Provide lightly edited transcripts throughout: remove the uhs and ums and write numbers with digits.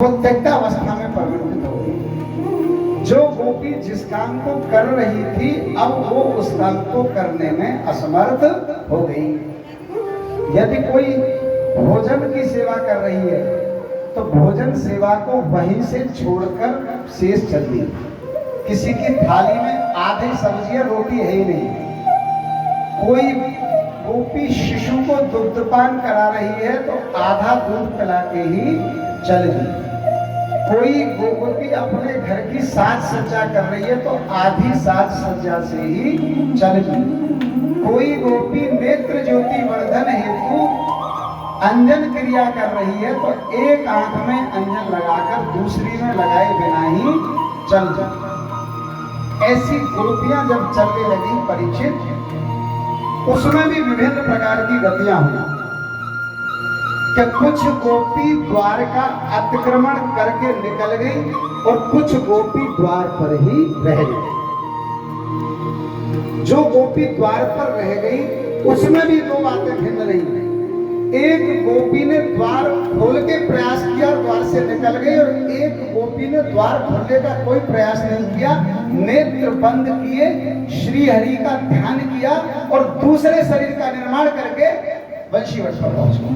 उद्विग्न अवस्था में परिवर्तित हो गई। जो गोपी जिस काम को कर रही थी अब वो उस काम को करने में असमर्थ हो गई। यदि कोई भोजन की सेवा कर रही है तो भोजन सेवा को वहीं से छोड़कर शेष चल दी। किसी की थाली में आधी सब्जियां रोटी है ही नहीं। कोई गोपी शिशु को दुग्धपान करा रही है तो आधा दूध पिला के ही चल दी। कोई गोपी अपने घर की साज सज्जा कर रही है तो आधी साज सज्जा से ही चल दी। कोई गोपी नेत्र ज्योति वर्धन हेतु अंजन क्रिया कर रही है तो एक आंख में अंजन लगाकर दूसरी में लगाए बिना ही चल दी। ऐसी गोपियां जब चलने लगी परीक्षित, उसमें भी विभिन्न प्रकार की गतियां हुई कि कुछ गोपी द्वार का अतिक्रमण करके निकल गई और कुछ गोपी द्वार पर ही रह गई। जो गोपी द्वार पर रह गई उसमें भी दो बातें भिन्न रही। एक गोपी ने द्वार खोल के प्रयास किया और द्वार से निकल गई, और एक गोपी ने द्वार खोलने का कोई प्रयास नहीं किया, नेत्र बंद किए श्री हरि का ध्यान किया और दूसरे शरीर का निर्माण करके वंशी वट पर पहुंच गई।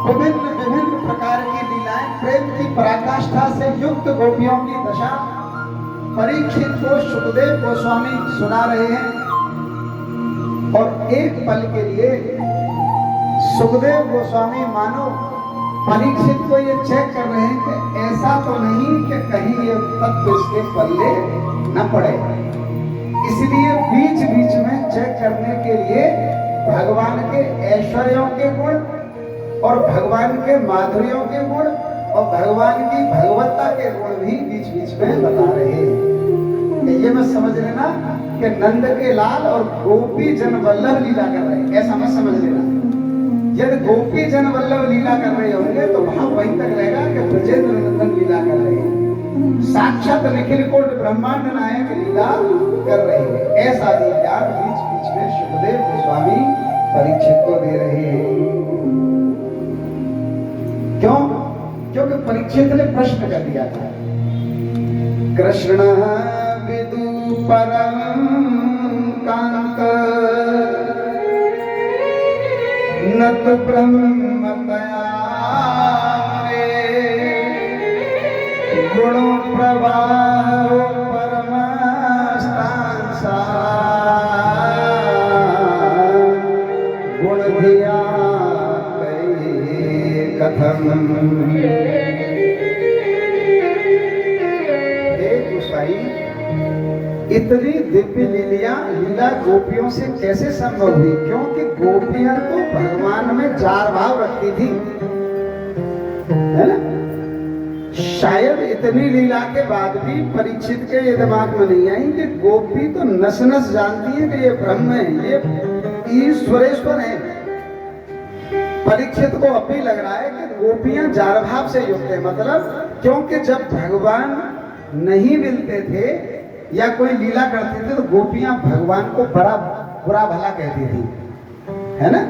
विभिन्न प्रकार की लीलाएं, प्रेम की पराकाष्ठा से युक्त गोपियों की दशा परीक्षित को सुखदेव गोस्वामी सुना रहे हैं। और एक पल के लिए सुखदेव गोस्वामी मानो परीक्षित को ये चेक कर रहे हैं कि ऐसा तो नहीं कि कहीं ये तत्व इसके पल्ले न पड़े। इसलिए बीच बीच में चेक करने के लिए भगवान के ऐश्वर्यों के गुण और भगवान के माधुर्यों के गुण और भगवान की भगवत्ता के गुण भी बीच बीच में बता रहे हैं। ये मत समझ लेना कि नंद के लाल और गोपी जन वल्लभ लीला कर रहे हैं, ऐसा मत समझ लेना। यदि गोपी जन वल्लभ लीला कर रहे होंगे तो वहां वहीं तक रहेगा कि ब्रजेंद्र नंदन लीला कर रहे हैं, साक्षात निखिल कोट ब्रह्मांड नायक लीला कर रहे हैं। ऐसा ज्ञान बीच बीच में सुखदेव गोस्वामी परीक्षित को दे रहे हैं। क्यों? क्योंकि परीक्षित ने प्रश्न कर दिया था, कृष्ण विदु परम कांत नत ब्रह्मतया गुणो प्रवाह परमस्तांसा गुण धिया कथम। इतनी दिव्य लीला गोपियों से कैसे संभव हुई? क्योंकि गोपियां तो भगवान में जार भाव रखती थी, है ना? शायद इतनी लीला के बाद भी परीक्षित के ये दिमाग में नहीं आई कि गोपी तो नस नस जानती है कि ये ब्रह्म है, ये ईश्वरेश्वर है। परीक्षित को अब भी लग रहा है कि गोपियां जार भाव से युक्त है। मतलब क्योंकि जब भगवान नहीं मिलते थे या कोई लीला करते थे तो गोपियां भगवान को बड़ा बुरा भला कहती थी, है ना?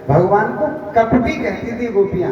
भगवान को कपटी कहती थी गोपियां।